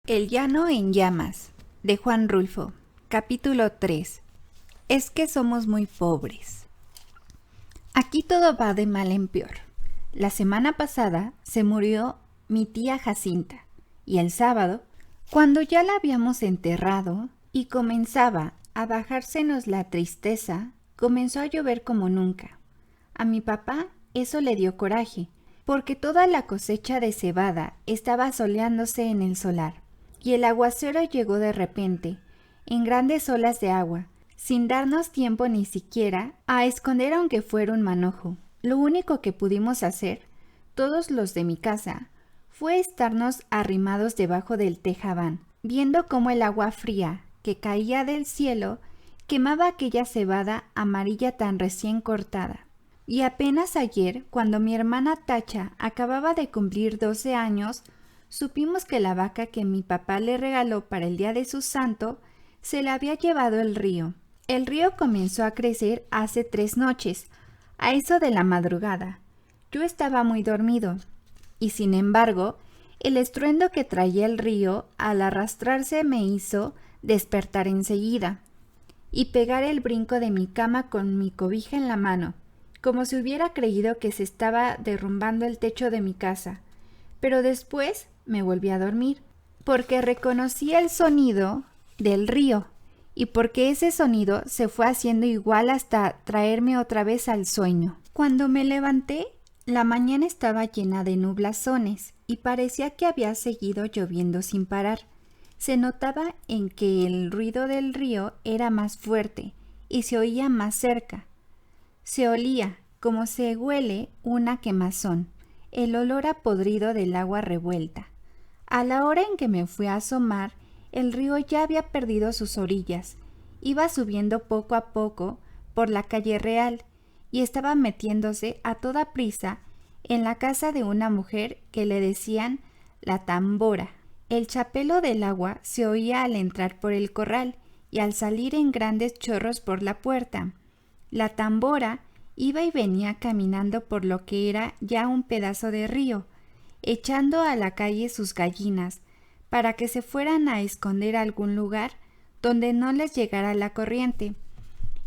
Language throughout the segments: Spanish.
El llano en llamas, de Juan Rulfo. Capítulo 3. Es que somos muy pobres. Aquí todo va de mal en peor. La semana pasada se murió mi tía Jacinta, y el sábado, cuando ya la habíamos enterrado y comenzaba a bajársenos la tristeza, comenzó a llover como nunca. A mi papá eso le dio coraje, porque toda la cosecha de cebada estaba soleándose en el solar, y el aguacero llegó de repente, en grandes olas de agua, sin darnos tiempo ni siquiera a esconder aunque fuera un manojo. Lo único que pudimos hacer, todos los de mi casa, fue estarnos arrimados debajo del tejabán, viendo cómo el agua fría que caía del cielo quemaba aquella cebada amarilla tan recién cortada. Y apenas ayer, cuando mi hermana Tacha acababa de cumplir 12 años, supimos que la vaca que mi papá le regaló para el día de su santo se la había llevado el río. El río comenzó a crecer hace 3 noches, a eso de la madrugada. Yo estaba muy dormido, y sin embargo, el estruendo que traía el río al arrastrarse me hizo despertar enseguida y pegar el brinco de mi cama con mi cobija en la mano, como si hubiera creído que se estaba derrumbando el techo de mi casa. Pero después me volví a dormir, porque reconocí el sonido del río, y porque ese sonido se fue haciendo igual hasta traerme otra vez al sueño. Cuando me levanté, la mañana estaba llena de nublazones, y parecía que había seguido lloviendo sin parar. Se notaba en que el ruido del río era más fuerte, y se oía más cerca. Se olía, como se huele una quemazón, el olor a podrido del agua revuelta. A la hora en que me fui a asomar, el río ya había perdido sus orillas, iba subiendo poco a poco por la calle real y estaba metiéndose a toda prisa en la casa de una mujer que le decían la tambora. El chapelo del agua se oía al entrar por el corral y al salir en grandes chorros por la puerta. La tambora iba y venía caminando por lo que era ya un pedazo de río, echando a la calle sus gallinas, para que se fueran a esconder a algún lugar donde no les llegara la corriente.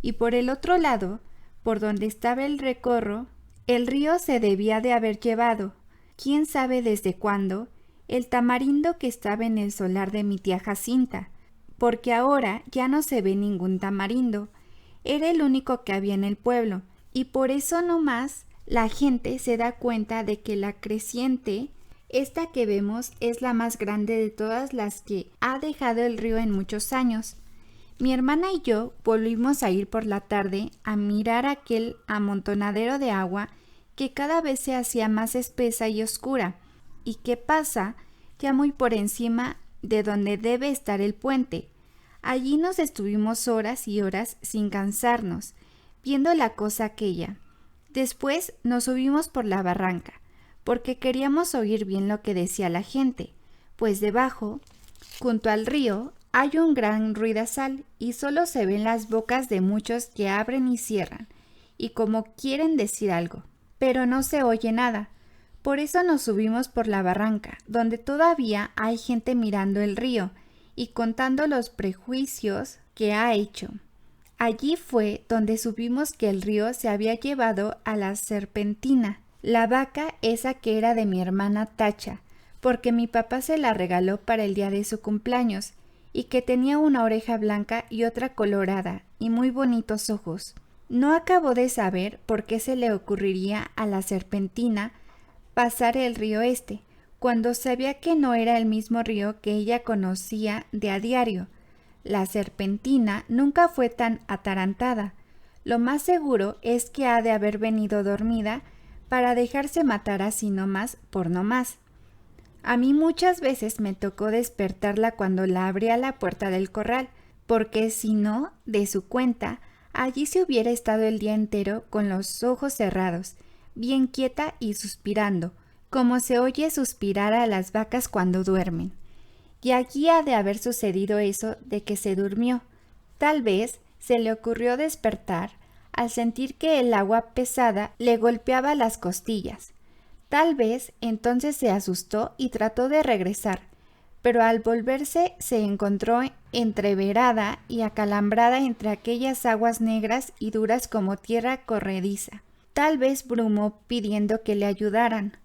Y por el otro lado, por donde estaba el recorro, el río se debía de haber llevado, quién sabe desde cuándo, el tamarindo que estaba en el solar de mi tía Jacinta, porque ahora ya no se ve ningún tamarindo. Era el único que había en el pueblo, y por eso nomás la gente se da cuenta de que la creciente, esta que vemos, es la más grande de todas las que ha dejado el río en muchos años. Mi hermana y yo volvimos a ir por la tarde a mirar aquel amontonadero de agua que cada vez se hacía más espesa y oscura, y que pasa ya muy por encima de donde debe estar el puente. Allí nos estuvimos horas y horas sin cansarnos, viendo la cosa aquella. Después nos subimos por la barranca, porque queríamos oír bien lo que decía la gente, pues debajo, junto al río, hay un gran ruidazal y solo se ven las bocas de muchos que abren y cierran, y como quieren decir algo, pero no se oye nada. Por eso nos subimos por la barranca, donde todavía hay gente mirando el río y contando los prejuicios que ha hecho. Allí fue donde supimos que el río se había llevado a la Serpentina, la vaca esa que era de mi hermana Tacha, porque mi papá se la regaló para el día de su cumpleaños, y que tenía una oreja blanca y otra colorada, y muy bonitos ojos. No acabó de saber por qué se le ocurriría a la Serpentina pasar el río este, cuando sabía que no era el mismo río que ella conocía de a diario. La Serpentina nunca fue tan atarantada. Lo más seguro es que ha de haber venido dormida para dejarse matar así nomás por nomás. A mí muchas veces me tocó despertarla cuando la abría la puerta del corral, porque si no, de su cuenta, allí se hubiera estado el día entero con los ojos cerrados, bien quieta y suspirando, como se oye suspirar a las vacas cuando duermen. Y allí ha de haber sucedido eso de que se durmió. Tal vez se le ocurrió despertar al sentir que el agua pesada le golpeaba las costillas. Tal vez entonces se asustó y trató de regresar, pero al volverse se encontró entreverada y acalambrada entre aquellas aguas negras y duras como tierra corrediza. Tal vez brumó pidiendo que le ayudaran.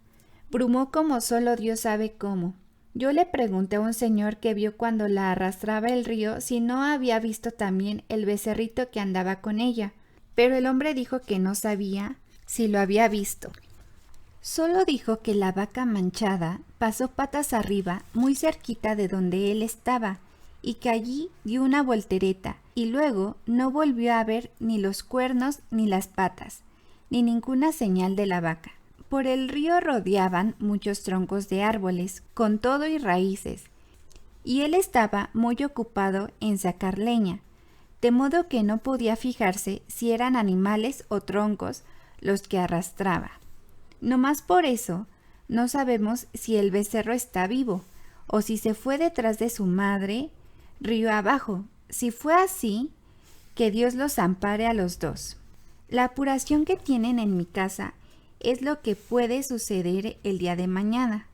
Brumó como solo Dios sabe cómo. Yo le pregunté a un señor que vio cuando la arrastraba el río si no había visto también el becerrito que andaba con ella, pero el hombre dijo que no sabía si lo había visto. Solo dijo que la vaca manchada pasó patas arriba muy cerquita de donde él estaba y que allí dio una voltereta y luego no volvió a ver ni los cuernos ni las patas, ni ninguna señal de la vaca. Por el río rodeaban muchos troncos de árboles, con todo y raíces, y él estaba muy ocupado en sacar leña, de modo que no podía fijarse si eran animales o troncos los que arrastraba. No más por eso, no sabemos si el becerro está vivo, o si se fue detrás de su madre, río abajo. Si fue así, que Dios los ampare a los dos. La apuración que tienen en mi casa es lo que puede suceder el día de mañana.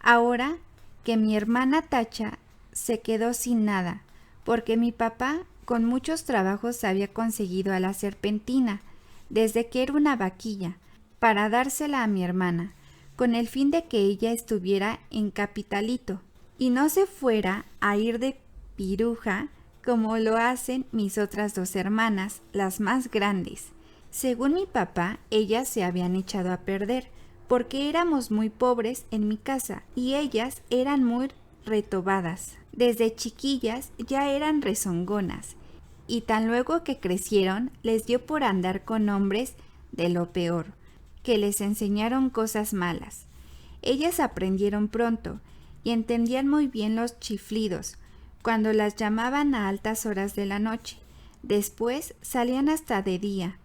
Ahora que mi hermana Tacha se quedó sin nada, porque mi papá con muchos trabajos había conseguido a la serpentina, desde que era una vaquilla, para dársela a mi hermana, con el fin de que ella estuviera en capitalito, y no se fuera a ir de piruja como lo hacen mis otras dos hermanas, las más grandes. Según mi papá, ellas se habían echado a perder, porque éramos muy pobres en mi casa, y ellas eran muy retobadas. Desde chiquillas ya eran rezongonas, y tan luego que crecieron les dio por andar con hombres de lo peor, que les enseñaron cosas malas. Ellas aprendieron pronto, y entendían muy bien los chiflidos, cuando las llamaban a altas horas de la noche. Después salían hasta de día.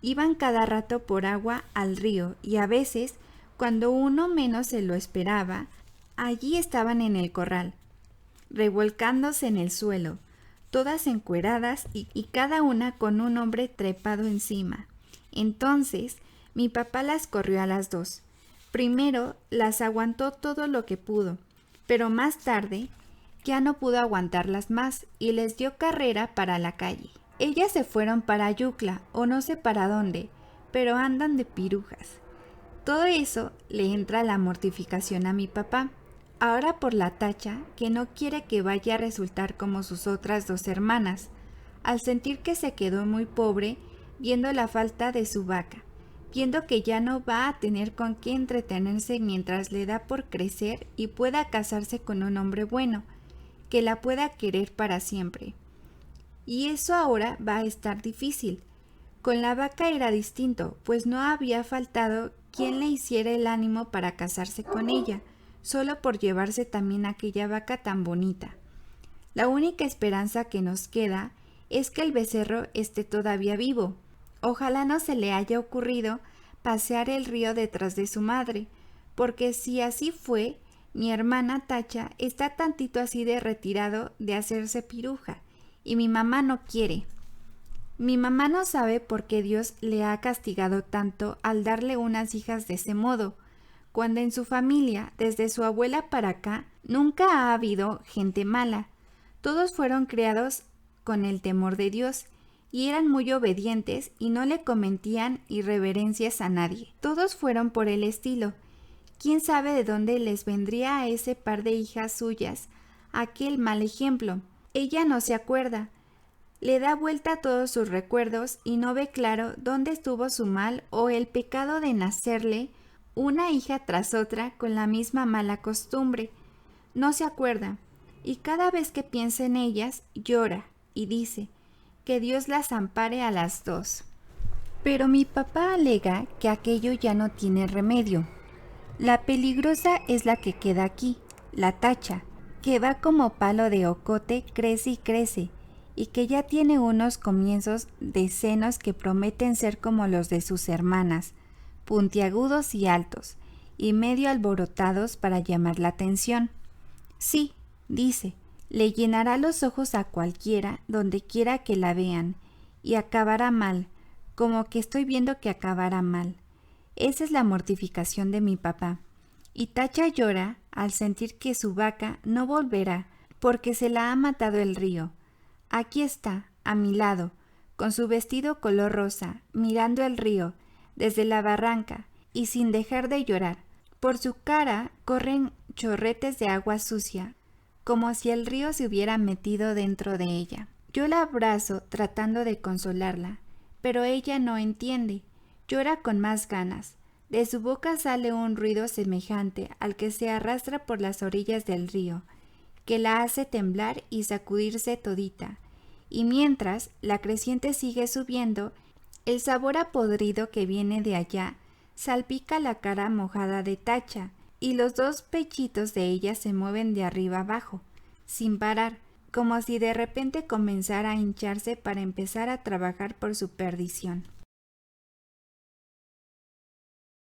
Iban cada rato por agua al río y a veces, cuando uno menos se lo esperaba, allí estaban en el corral, revolcándose en el suelo, todas encueradas y cada una con un hombre trepado encima. Entonces, mi papá las corrió a las dos. Primero las aguantó todo lo que pudo, pero más tarde ya no pudo aguantarlas más y les dio carrera para la calle. Ellas se fueron para Yucla o no sé para dónde, pero andan de pirujas. Todo eso le entra la mortificación a mi papá. Ahora por la Tacha, que no quiere que vaya a resultar como sus otras dos hermanas, al sentir que se quedó muy pobre viendo la falta de su vaca, viendo que ya no va a tener con qué entretenerse mientras le da por crecer y pueda casarse con un hombre bueno, que la pueda querer para siempre. Y eso ahora va a estar difícil. Con la vaca era distinto, pues no había faltado quien le hiciera el ánimo para casarse con ella, solo por llevarse también aquella vaca tan bonita. La única esperanza que nos queda es que el becerro esté todavía vivo. Ojalá no se le haya ocurrido pasear el río detrás de su madre, porque si así fue, mi hermana Tacha está tantito así de retirado de hacerse piruja, y mi mamá no quiere. Mi mamá no sabe por qué Dios le ha castigado tanto al darle unas hijas de ese modo, cuando en su familia, desde su abuela para acá, nunca ha habido gente mala. Todos fueron criados con el temor de Dios, y eran muy obedientes y no le cometían irreverencias a nadie. Todos fueron por el estilo. ¿Quién sabe de dónde les vendría a ese par de hijas suyas aquel mal ejemplo? Ella no se acuerda. Le da vuelta a todos sus recuerdos y no ve claro dónde estuvo su mal o el pecado de nacerle una hija tras otra con la misma mala costumbre. No se acuerda, y cada vez que piensa en ellas llora y dice que Dios las ampare a las dos. Pero mi papá alega que aquello ya no tiene remedio. La peligrosa es la que queda aquí, la Tacha, que va como palo de ocote, crece y crece, y que ya tiene unos comienzos de senos que prometen ser como los de sus hermanas, puntiagudos y altos, y medio alborotados para llamar la atención. Sí, dice, le llenará los ojos a cualquiera donde quiera que la vean, y acabará mal, como que estoy viendo que acabará mal. Esa es la mortificación de mi papá. Y Tacha llora al sentir que su vaca no volverá porque se la ha matado el río. Aquí está, a mi lado, con su vestido color rosa, mirando el río desde la barranca y sin dejar de llorar. Por su cara corren chorretes de agua sucia, como si el río se hubiera metido dentro de ella. Yo la abrazo tratando de consolarla, pero ella no entiende. Llora con más ganas. De su boca sale un ruido semejante al que se arrastra por las orillas del río, que la hace temblar y sacudirse todita. Y mientras la creciente sigue subiendo, el sabor a podrido que viene de allá salpica la cara mojada de Tacha, y los dos pechitos de ella se mueven de arriba abajo, sin parar, como si de repente comenzara a hincharse para empezar a trabajar por su perdición.